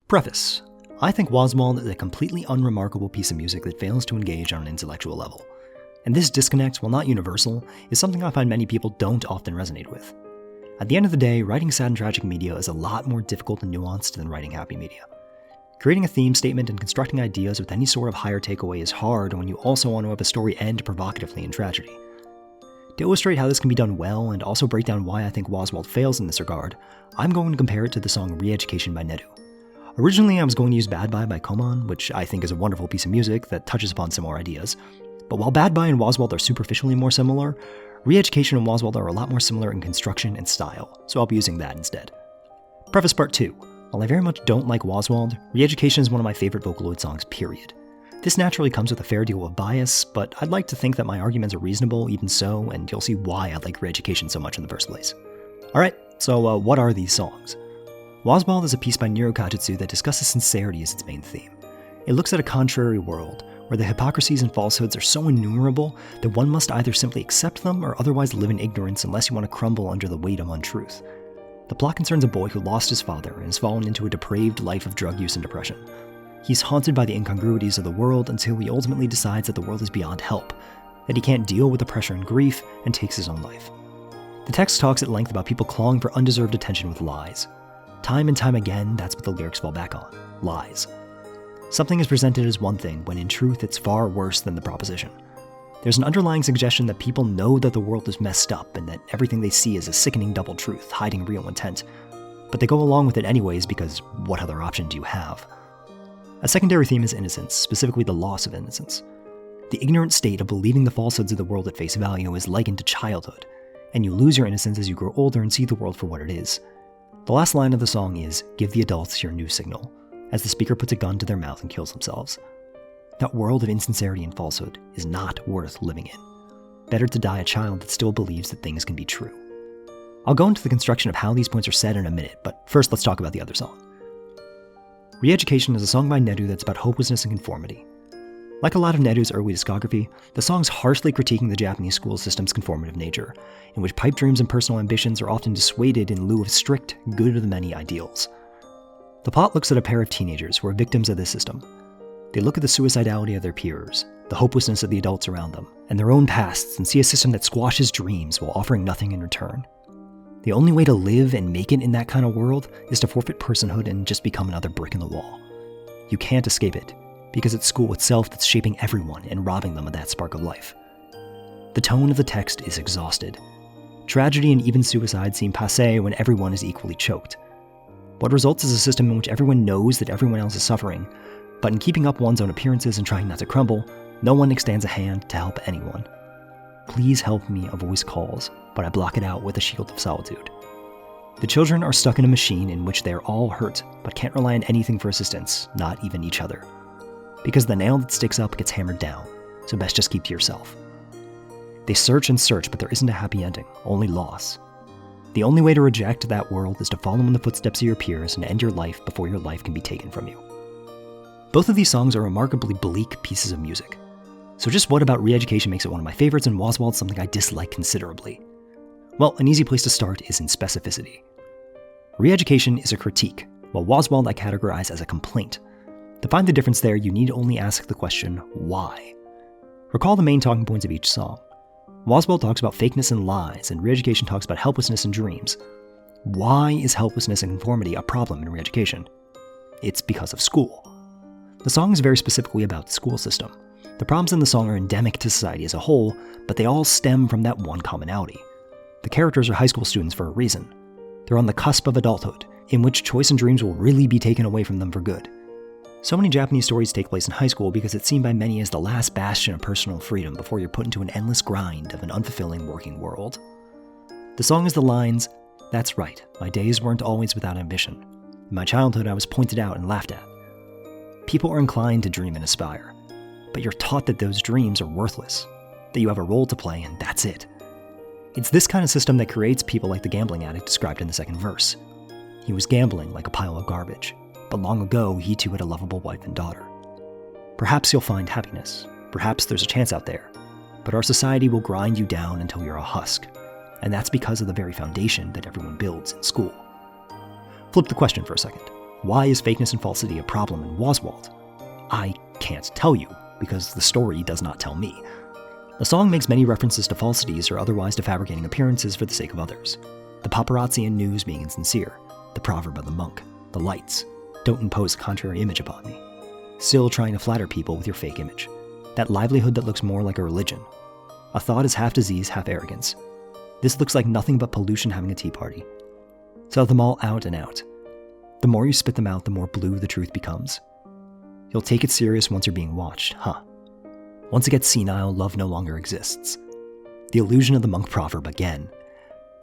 Preface. I think Wozwald is a completely unremarkable piece of music that fails to engage on an intellectual level. And this disconnect, while not universal, is something I find many people don't often resonate with. At the end of the day, writing sad and tragic media is a lot more difficult and nuanced than writing happy media. Creating a theme statement and constructing ideas with any sort of higher takeaway is hard when you also want to have a story end provocatively in tragedy. To illustrate how this can be done well and also break down why I think Wozwald fails in this regard, I'm going to compare it to the song Reeducation by Neru. Originally, I was going to use Bad Bye by Koman, which I think is a wonderful piece of music that touches upon similar ideas. But while Bad Bye and Wozwald are superficially more similar, Reeducation and Wozwald are a lot more similar in construction and style, so I'll be using that instead. Preface Part 2. While I very much don't like Wozwald, Reeducation is one of my favorite Vocaloid songs, period. This naturally comes with a fair deal of bias, but I'd like to think that my arguments are reasonable even so, and you'll see why I like Reeducation so much in the first place. Alright, so what are these songs? Wozwald is a piece by nirukajitsu that discusses sincerity as its main theme. It looks at a contrary world, where the hypocrisies and falsehoods are so innumerable that one must either simply accept them or otherwise live in ignorance unless you want to crumble under the weight of untruth. The plot concerns a boy who lost his father and has fallen into a depraved life of drug use and depression. He's haunted by the incongruities of the world until he ultimately decides that the world is beyond help, that he can't deal with the pressure and grief, and takes his own life. The text talks at length about people clawing for undeserved attention with lies. Time and time again, that's what the lyrics fall back on. Lies. Something is presented as one thing, when in truth it's far worse than the proposition. There's an underlying suggestion that people know that the world is messed up and that everything they see is a sickening double truth, hiding real intent. But they go along with it anyways because what other option do you have? A secondary theme is innocence, specifically the loss of innocence. The ignorant state of believing the falsehoods of the world at face value is likened to childhood, and you lose your innocence as you grow older and see the world for what it is. The last line of the song is, "Give the adults your new signal," as the speaker puts a gun to their mouth and kills themselves. That world of insincerity and falsehood is not worth living in. Better to die a child that still believes that things can be true. I'll go into the construction of how these points are said in a minute, but first let's talk about the other song. Reeducation is a song by Neru that's about hopelessness and conformity. Like a lot of Neru's early discography, the song's harshly critiquing the Japanese school system's conformative nature, in which pipe dreams and personal ambitions are often dissuaded in lieu of strict, good of the many ideals. The plot looks at a pair of teenagers who are victims of this system. They look at the suicidality of their peers, the hopelessness of the adults around them, and their own pasts, and see a system that squashes dreams while offering nothing in return. The only way to live and make it in that kind of world is to forfeit personhood and just become another brick in the wall. You can't escape it, because it's school itself that's shaping everyone and robbing them of that spark of life. The tone of the text is exhausted. Tragedy and even suicide seem passé when everyone is equally choked. What results is a system in which everyone knows that everyone else is suffering, but in keeping up one's own appearances and trying not to crumble, no one extends a hand to help anyone. Please help me, a voice calls, but I block it out with a shield of solitude. The children are stuck in a machine in which they are all hurt, but can't rely on anything for assistance, not even each other. Because the nail that sticks up gets hammered down, so best just keep to yourself. They search and search, but there isn't a happy ending, only loss. The only way to reject that world is to follow in the footsteps of your peers and end your life before your life can be taken from you. Both of these songs are remarkably bleak pieces of music. So just what about Reeducation makes it one of my favorites and Wozwald something I dislike considerably? Well, an easy place to start is in specificity. Reeducation is a critique, while Wozwald I categorize as a complaint. To find the difference there, you need only ask the question, why? Recall the main talking points of each song. Wozwald talks about fakeness and lies, and Reeducation talks about helplessness and dreams. Why is helplessness and conformity a problem in Reeducation? It's because of school. The song is very specifically about the school system. The problems in the song are endemic to society as a whole, but they all stem from that one commonality. The characters are high school students for a reason. They're on the cusp of adulthood, in which choice and dreams will really be taken away from them for good. So many Japanese stories take place in high school because it's seen by many as the last bastion of personal freedom before you're put into an endless grind of an unfulfilling working world. The song is the lines, "That's right, my days weren't always without ambition. In my childhood I was pointed out and laughed at. People are inclined to dream and aspire, but you're taught that those dreams are worthless, that you have a role to play and that's it." It's this kind of system that creates people like the gambling addict described in the second verse. He was gambling like a pile of garbage, but long ago he too had a lovable wife and daughter. Perhaps you'll find happiness, perhaps there's a chance out there, but our society will grind you down until you're a husk, and that's because of the very foundation that everyone builds in school. Flip the question for a second. Why is fakeness and falsity a problem in Wozwald? I can't tell you, because the story does not tell me. The song makes many references to falsities or otherwise to fabricating appearances for the sake of others. The paparazzi and news being insincere, the proverb of the monk, the lights, don't impose a contrary image upon me. Still trying to flatter people with your fake image. That livelihood that looks more like a religion. A thought is half disease, half arrogance. This looks like nothing but pollution having a tea party. Tell them all out and out. The more you spit them out, the more blue the truth becomes. You'll take it serious once you're being watched, huh? Once it gets senile, love no longer exists. The illusion of the monk proverb again.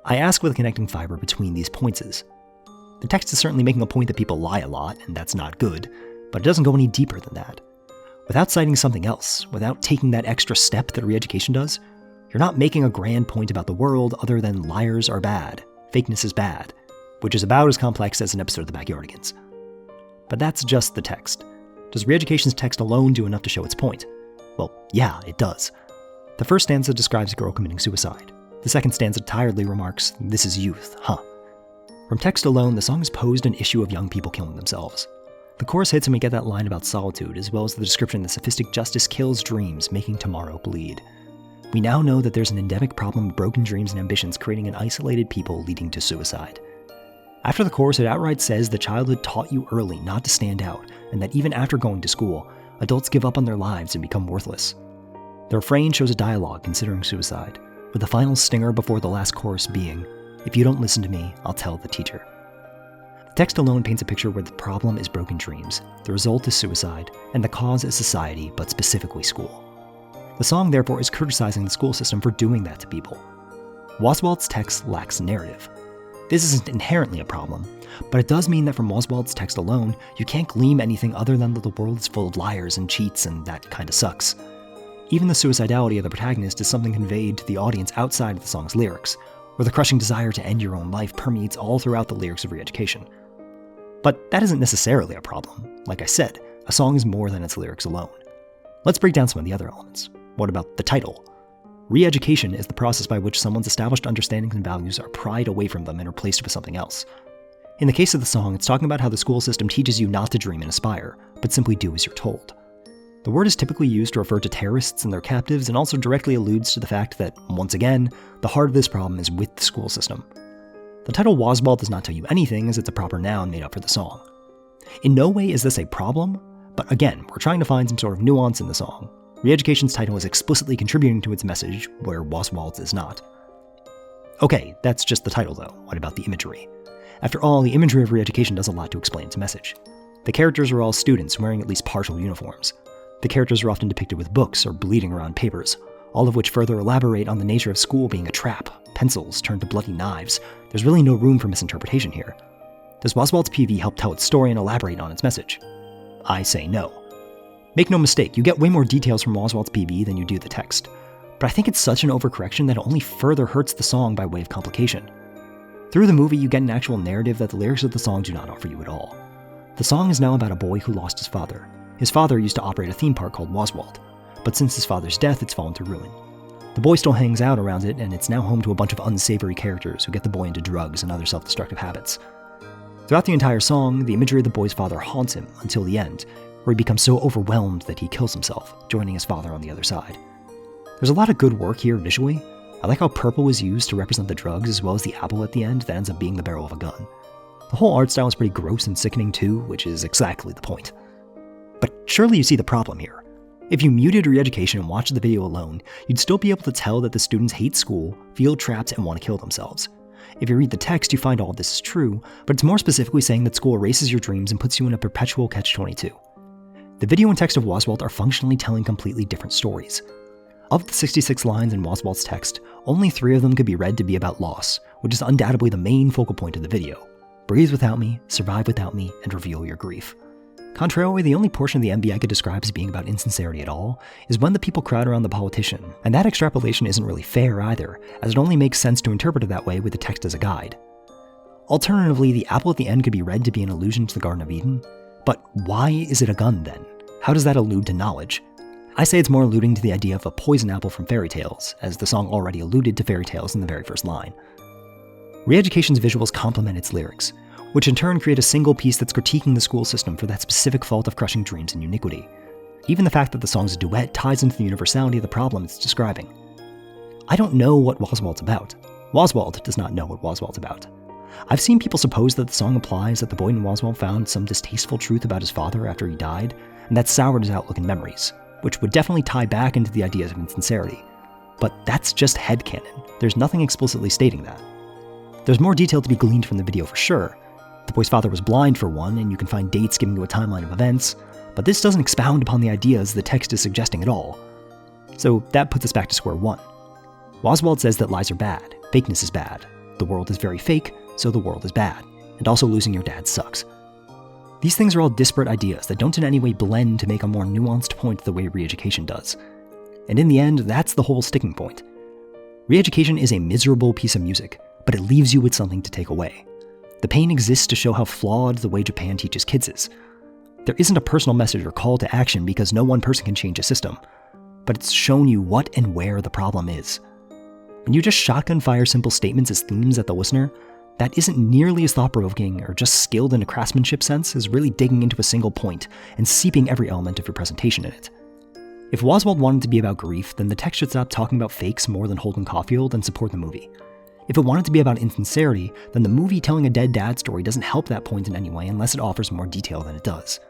I ask what the connecting fiber between these points is. The text is certainly making a point that people lie a lot, and that's not good, but it doesn't go any deeper than that. Without citing something else, without taking that extra step that Reeducation does, you're not making a grand point about the world other than liars are bad, fakeness is bad, which is about as complex as an episode of the Backyardigans. But that's just the text. Does Reeducation's text alone do enough to show its point? Well, yeah, it does. The first stanza describes a girl committing suicide. The second stanza tiredly remarks, "This is youth, huh?" From text alone, the song has posed an issue of young people killing themselves. The chorus hits and we get that line about solitude, as well as the description that sophistic justice kills dreams, making tomorrow bleed. We now know that there's an endemic problem of broken dreams and ambitions creating an isolated people leading to suicide. After the chorus, it outright says that childhood taught you early not to stand out, and that even after going to school, adults give up on their lives and become worthless. The refrain shows a dialogue considering suicide, with the final stinger before the last chorus being, "If you don't listen to me, I'll tell the teacher." The text alone paints a picture where the problem is broken dreams, the result is suicide, and the cause is society, but specifically school. The song, therefore, is criticizing the school system for doing that to people. Wozwald's text lacks narrative. This isn't inherently a problem, but it does mean that from Oswald's text alone, you can't glean anything other than that the world is full of liars and cheats, and that kinda sucks. Even the suicidality of the protagonist is something conveyed to the audience outside of the song's lyrics, where the crushing desire to end your own life permeates all throughout the lyrics of Reeducation. But that isn't necessarily a problem. Like I said, a song is more than its lyrics alone. Let's break down some of the other elements. What about the title? Reeducation is the process by which someone's established understandings and values are pried away from them and replaced with something else. In the case of the song, it's talking about how the school system teaches you not to dream and aspire, but simply do as you're told. The word is typically used to refer to terrorists and their captives, and also directly alludes to the fact that, once again, the heart of this problem is with the school system. The title Wozwald does not tell you anything, as it's a proper noun made up for the song. In no way is this a problem, but again, we're trying to find some sort of nuance in the song. Reeducation's title is explicitly contributing to its message, where Wozwald's is not. Okay, that's just the title though. What about the imagery? After all, the imagery of Reeducation does a lot to explain its message. The characters are all students wearing at least partial uniforms. The characters are often depicted with books or bleeding around papers, all of which further elaborate on the nature of school being a trap. Pencils turned to bloody knives. There's really no room for misinterpretation here. Does Oswald's PV help tell its story and elaborate on its message? I say no. Make no mistake, you get way more details from Oswald's PV than you do the text, but I think it's such an overcorrection that it only further hurts the song by way of complication. Through the movie, you get an actual narrative that the lyrics of the song do not offer you at all. The song is now about a boy who lost his father. His father used to operate a theme park called Wozwald, but since his father's death, it's fallen to ruin. The boy still hangs out around it, and it's now home to a bunch of unsavory characters who get the boy into drugs and other self-destructive habits. Throughout the entire song, the imagery of the boy's father haunts him until the end, where he becomes so overwhelmed that he kills himself, joining his father on the other side. There's a lot of good work here visually. I like how purple is used to represent the drugs, as well as the apple at the end that ends up being the barrel of a gun. The whole art style is pretty gross and sickening too, which is exactly the point. But surely you see the problem here. If you muted Reeducation and watched the video alone, you'd still be able to tell that the students hate school, feel trapped, and want to kill themselves. If you read the text, you find all of this is true, but it's more specifically saying that school erases your dreams and puts you in a perpetual catch-22. The video and text of Wozwald are functionally telling completely different stories. Of the 66 lines in Wozwald's text, only 3 of them could be read to be about loss, which is undoubtedly the main focal point of the video. Breathe without me, survive without me, and reveal your grief. Contrarily, the only portion of the MV I could describe as being about insincerity at all is when the people crowd around the politician, and that extrapolation isn't really fair either, as it only makes sense to interpret it that way with the text as a guide. Alternatively, the apple at the end could be read to be an allusion to the Garden of Eden, but why is it a gun then? How does that allude to knowledge? I say it's more alluding to the idea of a poison apple from fairy tales, as the song already alluded to fairy tales in the very first line. Reeducation's visuals complement its lyrics. which in turn create a single piece that's critiquing the school system for that specific fault of crushing dreams and uniquity. Even the fact that the song's a duet ties into the universality of the problem it's describing. I don't know what Wozwald's about. Wozwald does not know what Wozwald's about. I've seen people suppose that the song implies that the boy in Wozwald found some distasteful truth about his father after he died, and that soured his outlook and memories, which would definitely tie back into the ideas of insincerity. But that's just headcanon. There's nothing explicitly stating that. There's more detail to be gleaned from the video for sure. The boy's father was blind for one, and you can find dates giving you a timeline of events, but this doesn't expound upon the ideas the text is suggesting at all. So that puts us back to square one. Wozwald says that lies are bad, fakeness is bad, the world is very fake, so the world is bad, and also losing your dad sucks. These things are all disparate ideas that don't in any way blend to make a more nuanced point the way Reeducation does. And in the end, that's the whole sticking point. Reeducation is a miserable piece of music, but it leaves you with something to take away. The pain exists to show how flawed the way Japan teaches kids is. There isn't a personal message or call to action because no one person can change a system, but it's shown you what and where the problem is. When you just shotgun fire simple statements as themes at the listener, that isn't nearly as thought-provoking or just skilled in a craftsmanship sense as really digging into a single point and seeping every element of your presentation in it. If Wozwald wanted to be about grief, then the text should stop talking about fakes more than Holden Caulfield and support the movie. If it wanted to be about insincerity, then the movie telling a dead dad story doesn't help that point in any way unless it offers more detail than it does.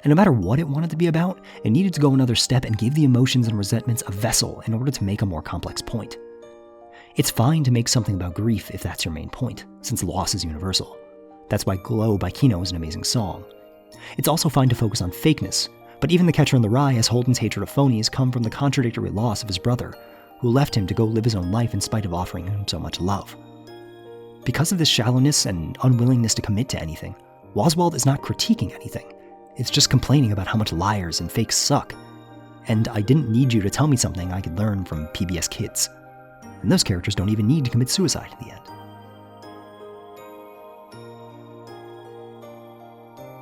And no matter what it wanted to be about, it needed to go another step and give the emotions and resentments a vessel in order to make a more complex point. It's fine to make something about grief if that's your main point, since loss is universal. That's why Glow by Kino is an amazing song. It's also fine to focus on fakeness, but even The Catcher in the Rye has Holden's hatred of phonies come from the contradictory loss of his brother, who left him to go live his own life in spite of offering him so much love. Because of this shallowness and unwillingness to commit to anything, Wozwald is not critiquing anything. It's just complaining about how much liars and fakes suck. And I didn't need you to tell me something I could learn from PBS Kids. And those characters don't even need to commit suicide in the end.